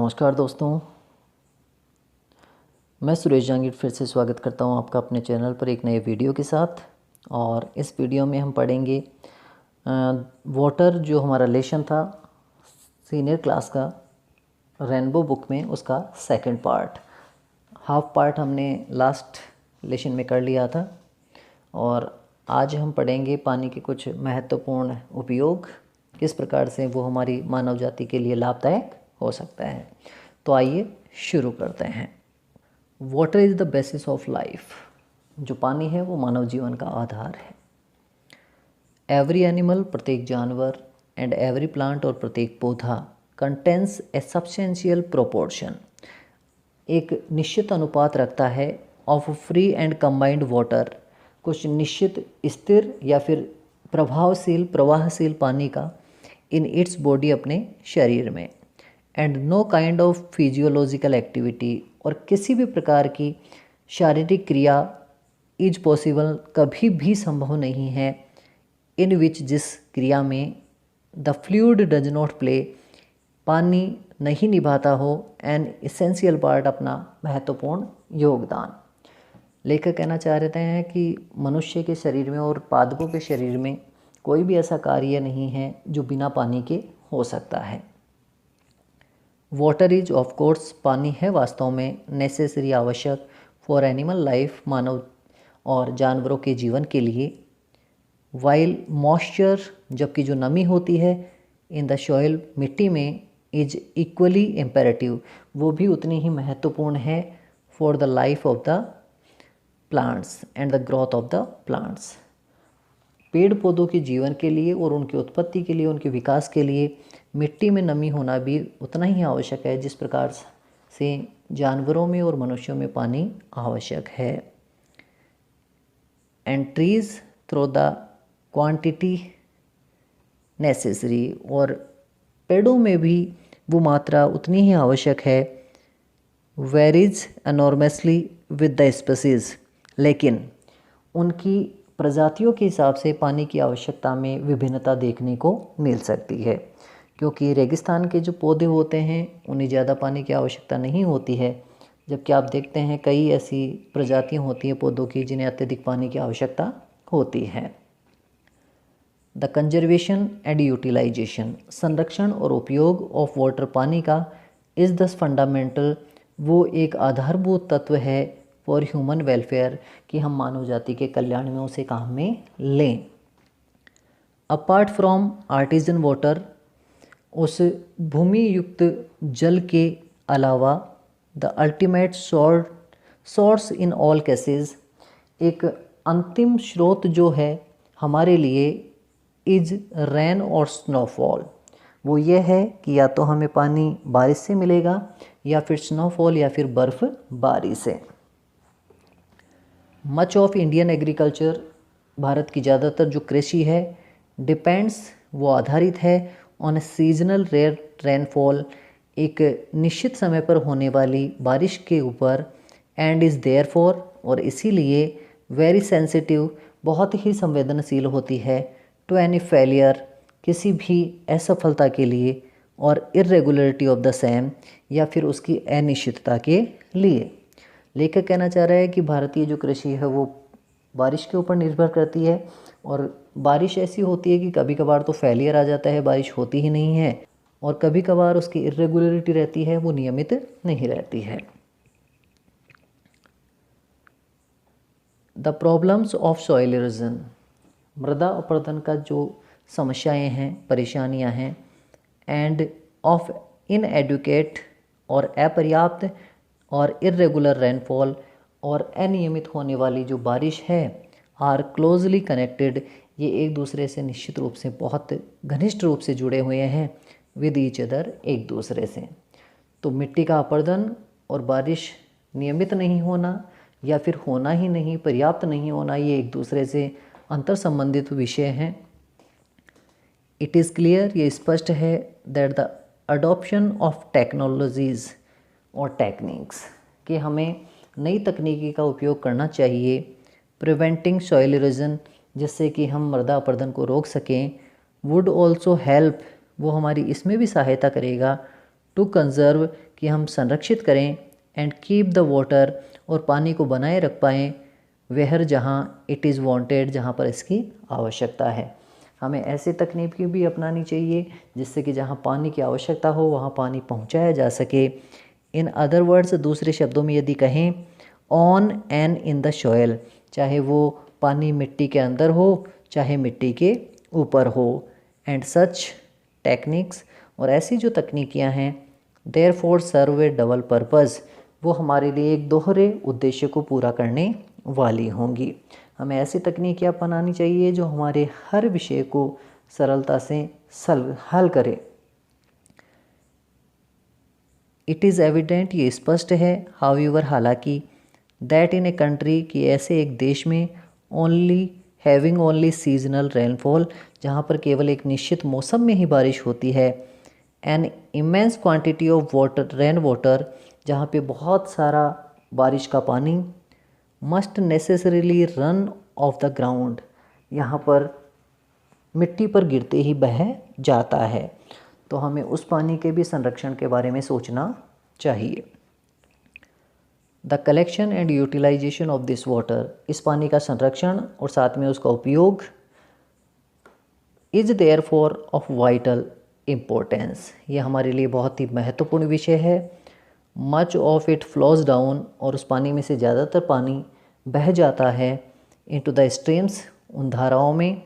नमस्कार दोस्तों, मैं सुरेश जहांगीर फिर से स्वागत करता हूं आपका अपने चैनल पर एक नए वीडियो के साथ। और इस वीडियो में हम पढ़ेंगे वाटर, जो हमारा लेसन था सीनियर क्लास का रेनबो बुक में, उसका सेकंड पार्ट। हाफ पार्ट हमने लास्ट लेसन में कर लिया था और आज हम पढ़ेंगे पानी के कुछ महत्वपूर्ण उपयोग, किस प्रकार से वो हमारी मानव जाति के लिए लाभदायक हो सकता है। तो आइए शुरू करते हैं। Water is the basis of life. जो पानी है वो मानव जीवन का आधार है। एवरी एनिमल, प्रत्येक जानवर, एंड एवरी प्लांट, और प्रत्येक पौधा, कंटेंस ए सब्सटेंशियल प्रोपोर्शन, एक निश्चित अनुपात रखता है of free and combined water, कुछ निश्चित स्थिर या फिर प्रवाहशील पानी का, इन इट्स बॉडी, अपने शरीर में। And know kind of physiological activity, और किसी भी प्रकार की शारीरिक क्रिया इज पॉसिबल, कभी भी संभव नहीं है, इन विच, जिस क्रिया में the fluid does not play, पानी नहीं निभाता हो एन इसेंशियल पार्ट, अपना महत्वपूर्ण योगदान। लेखक कहना चाह रहे हैं कि मनुष्य के शरीर में और पादपों के शरीर में कोई भी ऐसा कार्य नहीं है जो बिना पानी के हो सकता है। वाटर इज ऑफ कोर्स, पानी है वास्तव में नेसेसरी, आवश्यक, फॉर एनिमल लाइफ, मानव और जानवरों के जीवन के लिए। वाइल मॉइस्चर, जबकि जो नमी होती है, इन द सॉइल, मिट्टी में, इज इक्वली इम्पेरेटिव, वो भी उतनी ही महत्वपूर्ण है, for the life of the plants and the growth of the plants, पेड़ पौधों के जीवन के लिए और उनकी उत्पत्ति के लिए, उनके विकास के लिए मिट्टी में नमी होना भी उतना ही आवश्यक है जिस प्रकार से जानवरों में और मनुष्यों में पानी आवश्यक है। And trees throw the quantity necessary, और पेड़ों में भी वो मात्रा उतनी ही आवश्यक है। Varies enormously with the species, लेकिन उनकी प्रजातियों के हिसाब से पानी की आवश्यकता में विभिन्नता देखने को मिल सकती है, क्योंकि रेगिस्तान के जो पौधे होते हैं उन्हें ज़्यादा पानी की आवश्यकता नहीं होती है, जबकि आप देखते हैं कई ऐसी प्रजातियां होती हैं पौधों की जिन्हें अत्यधिक पानी की आवश्यकता होती है। द कंजर्वेशन एंड यूटिलाइजेशन, संरक्षण और उपयोग ऑफ वाटर, पानी का, इज़ दस फंडामेंटल, वो एक आधारभूत तत्व है, फॉर ह्यूमन वेलफेयर, कि हम मानव जाति के कल्याण में उसे काम में लें। अपार्ट फ्रॉम आर्टिजन वाटर, उस भूमि युक्त जल के अलावा, the ultimate source in all cases, एक अंतिम स्रोत जो है हमारे लिए, इज रेन और स्नोफॉल, वो ये है कि या तो हमें पानी बारिश से मिलेगा या फिर स्नोफॉल या फिर बर्फ़बारी से। Much of Indian agriculture, Bharat की ज़्यादातर जो कृषि है, डिपेंड्स, वो आधारित है, ऑन सीजनल रेयर रेनफॉल, एक निश्चित समय पर होने वाली बारिश के ऊपर, एंड इज़ देयरफॉर, और इसीलिए वेरी सेंसिटिव, बहुत ही संवेदनशील होती है, टू एनी फेलियर, किसी भी असफलता के लिए, और इरेगुलरिटी ऑफ द सेम, या फिर उसकी अनिश्चितता के लिए। लेखक कहना चाह रहा है कि भारतीय जो कृषि है वो बारिश के ऊपर निर्भर करती है, और बारिश ऐसी होती है कि कभी कभार तो फेलियर आ जाता है, बारिश होती ही नहीं है, और कभी कभार उसकी इरेगुलरिटी रहती है, वो नियमित नहीं रहती है। The problems of soil erosion, मृदा अपरदन का जो समस्याएं हैं, परेशानियां हैं, एंड ऑफ इनएडुकेट, और अपर्याप्त और इरेगुलर रेनफॉल, और अनियमित होने वाली जो बारिश है, आर क्लोजली कनेक्टेड, ये एक दूसरे से निश्चित रूप से बहुत घनिष्ठ रूप से जुड़े हुए हैं, विद ईच अदर, एक दूसरे से। तो मिट्टी का अपरदन और बारिश नियमित नहीं होना या फिर होना ही नहीं, पर्याप्त नहीं होना, ये एक दूसरे से अंतर संबंधित विषय हैं। इट इज़ क्लियर, ये स्पष्ट है, that the adoption of technologies और टेक्निक्स, कि हमें नई तकनीकी का उपयोग करना चाहिए, प्रिवेंटिंग सॉइल इरोजन, जिससे कि हम मृदा अपरदन को रोक सकें, वुड ऑल्सो हेल्प, वो हमारी इसमें भी सहायता करेगा, टू कंजर्व, कि हम संरक्षित करें एंड कीप द वाटर, और पानी को बनाए रख पाएँ वेहर, जहाँ इट इज़ वांटेड, जहाँ पर इसकी आवश्यकता है। हमें ऐसी तकनीक भी अपनानी चाहिए जिससे कि जहाँ पानी की आवश्यकता हो वहाँ पानी पहुँचाया जा सके। इन अदर वर्ड्स, दूसरे शब्दों में यदि कहें, on and in the soil, चाहे वो पानी मिट्टी के अंदर हो चाहे मिट्टी के ऊपर हो। एंड सच टेक्निक्स, और ऐसी जो तकनीकियाँ हैं, there for serve a double purpose, वो हमारे लिए एक दोहरे उद्देश्य को पूरा करने वाली होंगी। हमें ऐसी तकनीकियाँ अपनानी चाहिए जो हमारे हर विषय को सरलता से हल करे। इट इज़ एविडेंट, ये स्पष्ट है, हाउएवर, हालांकि, दैट इन ए कंट्री, कि ऐसे एक देश में, हैविंग ओनली सीजनल रेनफॉल, जहाँ पर केवल एक निश्चित मौसम में ही बारिश होती है, an immense quantity of water, rain water, जहाँ पे बहुत सारा बारिश का पानी, must necessarily run of the ground, यहाँ पर मिट्टी पर गिरते ही बह जाता है। तो हमें उस पानी के भी संरक्षण के बारे में सोचना चाहिए। The collection and utilisation of this water, इस पानी का संरक्षण और साथ में उसका उपयोग, is there for of vital importance, ये हमारे लिए बहुत ही महत्वपूर्ण विषय है। Much of it flows down, और उस पानी में से ज़्यादातर पानी बह जाता है, इनटू द स्ट्रीम्स, उन धाराओं में,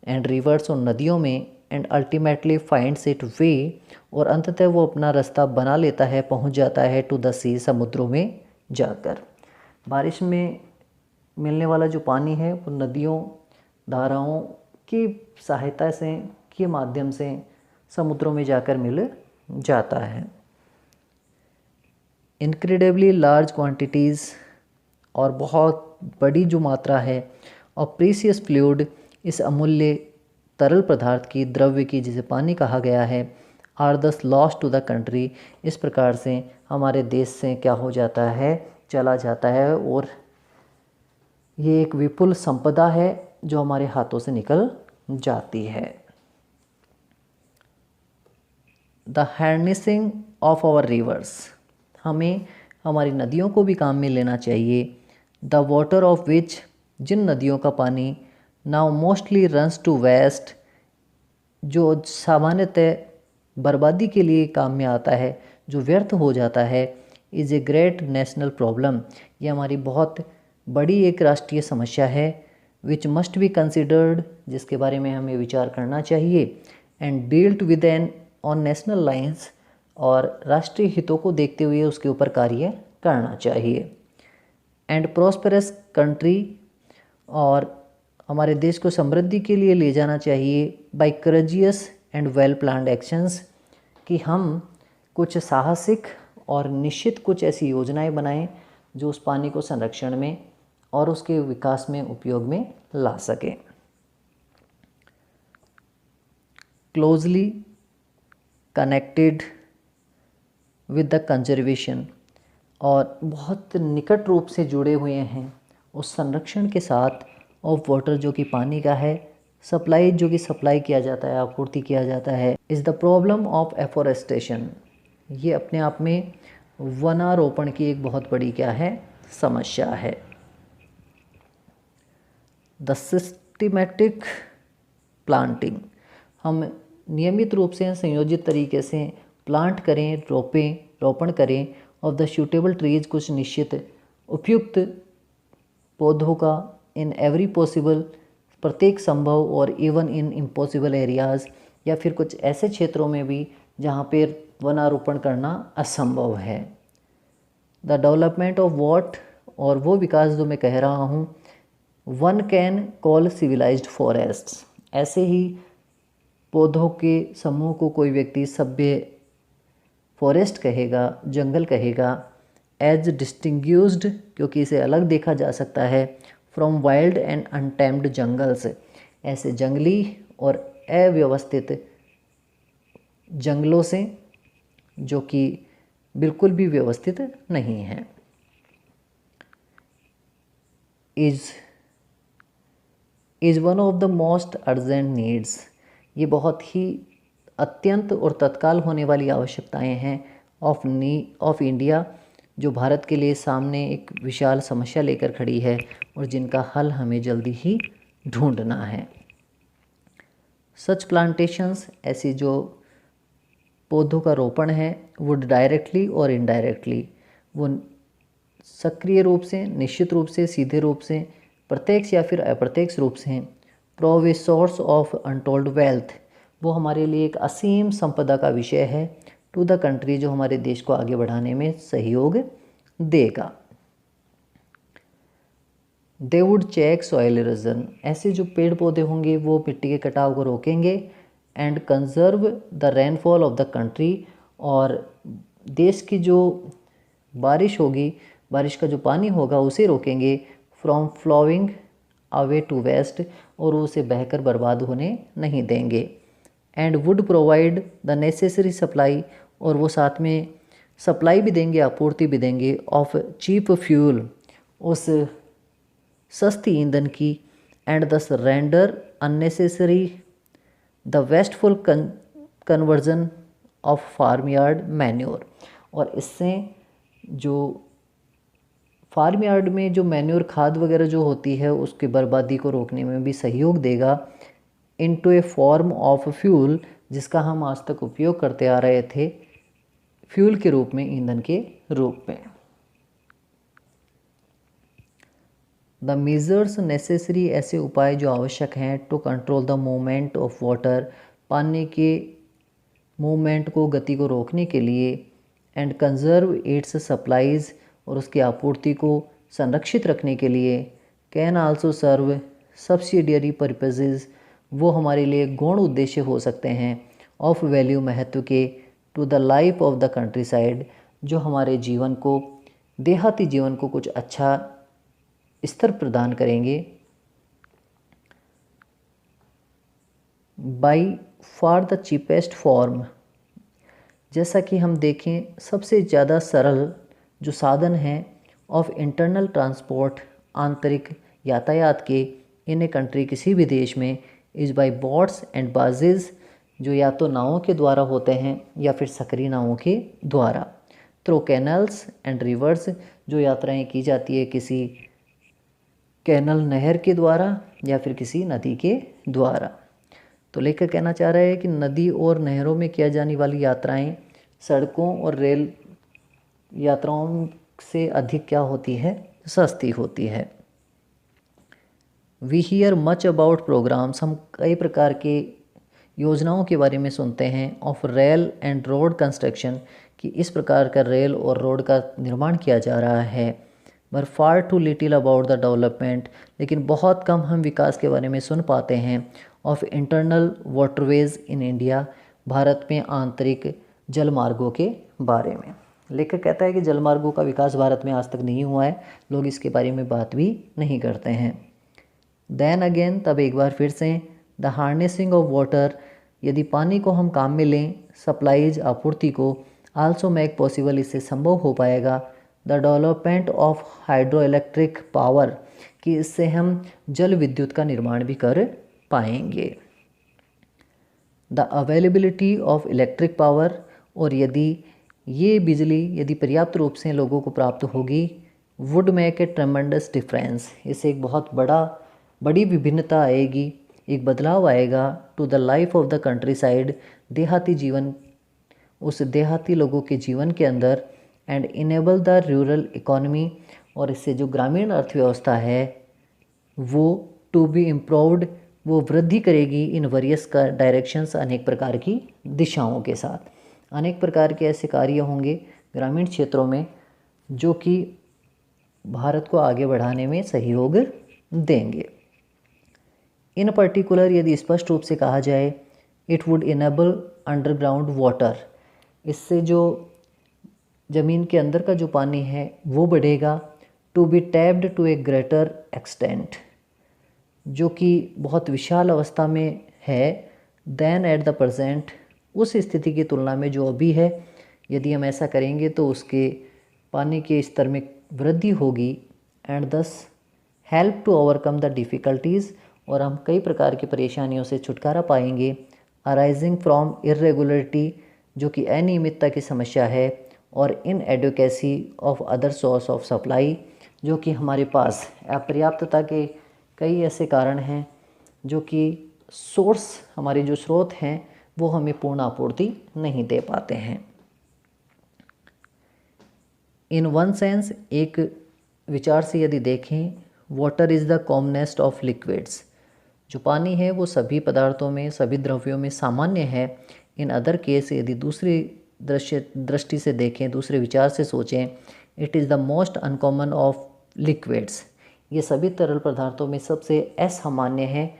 एंड रिवर्स, और नदियों में, and ultimately finds it way, और अंततः वो अपना रास्ता बना लेता है, पहुंच जाता है, टू द सी, समुद्रों में जाकर। बारिश में मिलने वाला जो पानी है वो नदियों, धाराओं की सहायता से, के माध्यम से समुद्रों में जाकर मिल जाता है। इनक्रेडिबली लार्ज क्वांटिटीज़, और बहुत बड़ी जो मात्रा है, और प्रीसियस फ्लूइड, इस अमूल्य तरल पदार्थ की, द्रव्य की, जिसे पानी कहा गया है, आर दस लॉस्ट टू द कंट्री, इस प्रकार से हमारे देश से क्या हो जाता है, चला जाता है, और ये एक विपुल संपदा है जो हमारे हाथों से निकल जाती है। The harnessing of our rivers, हमें हमारी नदियों को भी काम में लेना चाहिए। द वाटर ऑफ विच, जिन नदियों का पानी, now mostly runs to waste, जो सामान्यतः बर्बादी के लिए काम में आता है, जो व्यर्थ हो जाता है, is a great national problem, ये हमारी बहुत बड़ी एक राष्ट्रीय समस्या है। विच मस्ट बी कंसिडर्ड, जिसके बारे में हमें विचार करना चाहिए, and dealt with an on national lines, और राष्ट्रीय हितों को देखते हुए उसके ऊपर कार्य करना चाहिए। एंड प्रॉस्पेरस कंट्री, और हमारे देश को समृद्धि के लिए ले जाना चाहिए, by courageous and well planned actions, कि हम कुछ साहसिक और निश्चित कुछ ऐसी योजनाएं बनाएं जो उस पानी को संरक्षण में और उसके विकास में उपयोग में ला सकें। Closely connected with the conservation, और बहुत निकट रूप से जुड़े हुए हैं उस संरक्षण के साथ, ऑफ वाटर, जो कि पानी का है, सप्लाई, जो कि सप्लाई किया जाता है, आपूर्ति किया जाता है, is the problem of afforestation, ये अपने आप में वनारोपण की एक बहुत बड़ी क्या है, समस्या है। द सिस्टमैटिक प्लांटिंग, हम नियमित रूप से संयोजित तरीके से प्लांट करें, रोपण करें, ऑफ द सूटेबल ट्रीज, कुछ निश्चित उपयुक्त पौधों का, इन एवरी पॉसिबल, प्रत्येक संभव, और इवन इन इम्पॉसिबल एरियाज़, या फिर कुछ ऐसे क्षेत्रों में भी जहाँ पर वनारोपण करना असंभव है। द डेवलपमेंट ऑफ वॉट, और वो विकास जो मैं कह रहा हूँ, one can call civilised forests, ऐसे ही पौधों के समूह को कोई व्यक्ति सभ्य फॉरेस्ट कहेगा, जंगल कहेगा, एज डिस्टिंग्यूस्ड, क्योंकि इसे अलग देखा जा सकता है, from wild and untamed jungles, ऐसे जंगली और अव्यवस्थित जंगलों से जो कि बिल्कुल भी व्यवस्थित नहीं हैं। Is one of the most urgent needs, ये बहुत ही अत्यंत और तत्काल होने वाली आवश्यकताएं हैं, ऑफ इंडिया, जो भारत के लिए सामने एक विशाल समस्या लेकर खड़ी है और जिनका हल हमें जल्दी ही ढूंढना है। सच प्लांटेशंस, ऐसी जो पौधों का रोपण है, वुड डायरेक्टली और इनडायरेक्टली, वो सक्रिय रूप से, निश्चित रूप से, सीधे रूप से, प्रत्यक्ष या फिर अप्रत्यक्ष रूप से, probe a source of untold wealth, वो हमारे लिए एक असीम संपदा का विषय है, टू द कंट्री, जो हमारे देश को आगे बढ़ाने में सहयोग देगा। They would check soil erosion, ऐसे जो पेड़ पौधे होंगे वो मिट्टी के कटाव को रोकेंगे, and conserve the rainfall of the country, और देश की जो बारिश होगी, बारिश का जो पानी होगा उसे रोकेंगे, from flowing away to waste, और उसे बहकर बर्बाद होने नहीं देंगे, and would provide the necessary supply, और वो साथ में सप्लाई भी देंगे, आपूर्ति भी देंगे, ऑफ चीप फ्यूल, उस सस्ती ईंधन की, and thus render unnecessary the wasteful conversion of farm yard manure, और इससे जो फार्म यार्ड में जो मैन्योर खाद वगैरह जो होती है उसकी बर्बादी को रोकने में भी सहयोग देगा, into A form of fuel, जिसका हम आज तक उपयोग करते आ रहे थे फ्यूल के रूप में, ईंधन के रूप में। द मेजर्स नेसेसरी, ऐसे उपाय जो आवश्यक हैं, to control the movement of water, पानी के मूवमेंट को, गति को रोकने के लिए, एंड कंजर्व इट्स सप्लाईज, और उसकी आपूर्ति को संरक्षित रखने के लिए, can also serve subsidiary purposes, वो हमारे लिए गौण उद्देश्य हो सकते हैं, ऑफ वैल्यू, महत्व के, to the life of the countryside, जो हमारे जीवन को, देहाती जीवन को कुछ अच्छा स्तर प्रदान करेंगे। By for the cheapest form, जैसा कि हम देखें सबसे ज़्यादा सरल जो साधन हैं ऑफ इंटरनल ट्रांसपोर्ट, आंतरिक यातायात के, इन ए कंट्री, किसी भी देश में, इज़ बाई बोट्स एंड बाजेज़, जो या तो नावों के द्वारा होते हैं या फिर सक्रिय नावों के द्वारा, थ्रू कैनल्स एंड रिवर्स, जो यात्राएं की जाती है किसी कैनल, नहर के द्वारा या फिर किसी नदी के द्वारा। तो लेखक कहना चाह रहा है कि नदी और नहरों में किया जाने वाली यात्राएं सड़कों और रेल यात्राओं से अधिक क्या होती है, सस्ती होती है। We hear much about programmes, हम कई प्रकार के योजनाओं के बारे में सुनते हैं, of rail and road construction, कि इस प्रकार का रेल और रोड का निर्माण किया जा रहा है, पर far too little about the development, लेकिन बहुत कम हम विकास के बारे में सुन पाते हैं, of internal waterways in India, Bharat में आंतरिक जलमार्गों के बारे में। लेखक कहता है कि जलमार्गों का विकास भारत में आज तक नहीं हुआ है, लोग इसके बारे में बात भी नहीं करते हैं। देन अगेन, तब एक बार फिर से, द हार्नेसिंग ऑफ वाटर, यदि पानी को हम काम में लें, सप्लाईज, आपूर्ति को, आल्सो मेक पॉसिबल, इससे संभव हो पाएगा, the development of hydro electric power, कि इससे हम जल विद्युत का निर्माण भी कर पाएंगे। The availability of electric power, और यदि ये बिजली यदि पर्याप्त रूप से लोगों को प्राप्त होगी, would make a tremendous difference, इससे एक बहुत बड़ी विभिन्नता आएगी, एक बदलाव आएगा, to the life of the countryside, देहाती जीवन, उस देहाती लोगों के जीवन के अंदर, and enable the rural economy, और इससे जो ग्रामीण अर्थव्यवस्था है वो टू बी इम्प्रूव्ड, वो वृद्धि करेगी, इन वेरियस का डायरेक्शंस, अनेक प्रकार की दिशाओं के साथ। अनेक प्रकार के ऐसे कार्य होंगे ग्रामीण क्षेत्रों में जो कि भारत को आगे बढ़ाने में सहयोग देंगे। इन पर्टिकुलर, यदि स्पष्ट रूप से कहा जाए, it would enable underground water, इससे जो ज़मीन के अंदर का जो पानी है वो बढ़ेगा, to be tapped to a greater extent, जो कि बहुत विशाल अवस्था में है, देन एट द प्रेजेंट, उस स्थिति की तुलना में जो अभी है। यदि हम ऐसा करेंगे तो उसके पानी के स्तर में वृद्धि होगी, and thus help to overcome the difficulties, और हम कई प्रकार की परेशानियों से छुटकारा पाएंगे, अराइजिंग फ्रॉम इरेगुलरिटी, जो कि अनियमितता की समस्या है, और inadequacy of other source of supply, जो कि हमारे पास अपर्याप्तता के कई ऐसे कारण हैं जो कि सोर्स, हमारे जो स्रोत हैं वो हमें पूर्ण आपूर्ति नहीं दे पाते हैं। इन वन सेंस, एक विचार से यदि देखें, water is the commonest of liquids. जो पानी है वो सभी पदार्थों में, सभी द्रव्यों में सामान्य है। इन अदर केस, यदि दूसरी दृष्टि से देखें, दूसरे विचार से सोचें, it is the most uncommon of liquids. ये सभी तरल पदार्थों में सबसे असामान्य है।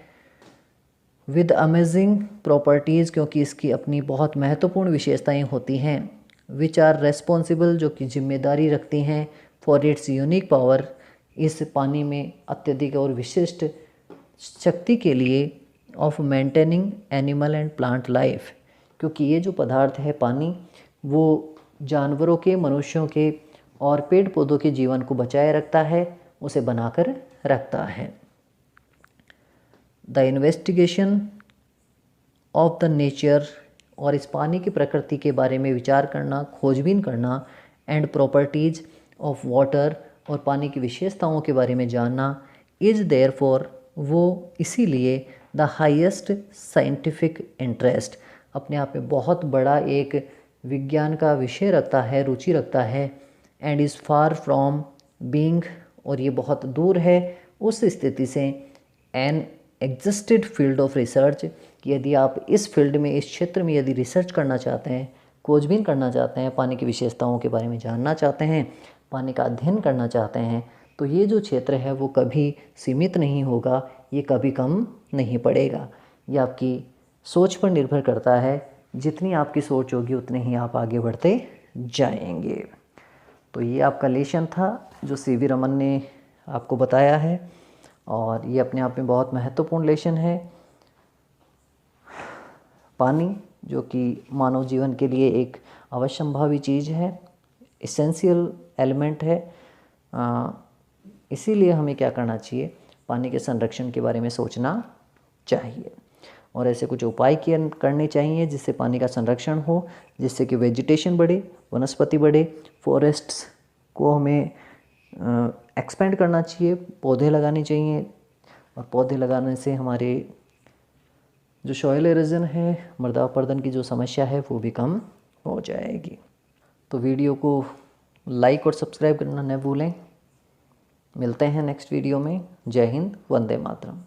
विद अमेजिंग प्रॉपर्टीज़, क्योंकि इसकी अपनी बहुत महत्वपूर्ण विशेषताएं होती हैं। विच आर रेस्पॉन्सिबल, जो कि जिम्मेदारी रखती हैं फॉर इट्स यूनिक पावर, इस पानी में अत्यधिक और विशिष्ट शक्ति के लिए, of maintaining animal and plant life, क्योंकि ये जो पदार्थ है पानी, वो जानवरों के, मनुष्यों के और पेड़ पौधों के जीवन को बचाए रखता है, उसे बनाकर रखता है। The investigation of the nature, और इस पानी की प्रकृति के बारे में विचार करना, खोजबीन करना, एंड प्रॉपर्टीज़ ऑफ वाटर, और पानी की विशेषताओं के बारे में जानना, इज़ देयरफॉर, वो इसीलिए द हाईएस्ट साइंटिफिक इंटरेस्ट, अपने आप में बहुत बड़ा एक विज्ञान का विषय रखता है, रुचि रखता है। And is far from being, और ये बहुत दूर है उस स्थिति से, an exhausted field of research, कि यदि आप इस फील्ड में, इस क्षेत्र में यदि रिसर्च करना चाहते हैं, खोजबीन करना चाहते हैं, पानी की विशेषताओं के बारे में जानना चाहते हैं, पानी का अध्ययन करना चाहते हैं, तो ये जो क्षेत्र है वो कभी सीमित नहीं होगा, ये कभी कम नहीं पड़ेगा। ये आपकी सोच पर निर्भर करता है। जितनी आपकी सोच होगी उतने ही आप आगे बढ़ते जाएंगे। तो ये आपका लेशन था जो सीवी रमन ने आपको बताया है, और ये अपने आप में बहुत महत्वपूर्ण लेशन है। पानी, जो कि मानव जीवन के लिए एक अवश्यंभावी चीज़ है, एसेंशियल एलिमेंट है। इसीलिए हमें क्या करना चाहिए, पानी के संरक्षण के बारे में सोचना चाहिए, और ऐसे कुछ उपाय करने चाहिए जिससे पानी का संरक्षण हो, जिससे कि वेजिटेशन बढ़े, वनस्पति बढ़े, फॉरेस्ट्स को हमें एक्सपेंड करना चाहिए, पौधे लगाने चाहिए, और पौधे लगाने से हमारे जो सॉइल एरोजन है, मृदा अपरदन की जो समस्या है वो भी कम हो जाएगी। तो वीडियो को लाइक और सब्सक्राइब करना न भूलें। मिलते हैं नेक्स्ट वीडियो में। जय हिंद, वंदे मातरम।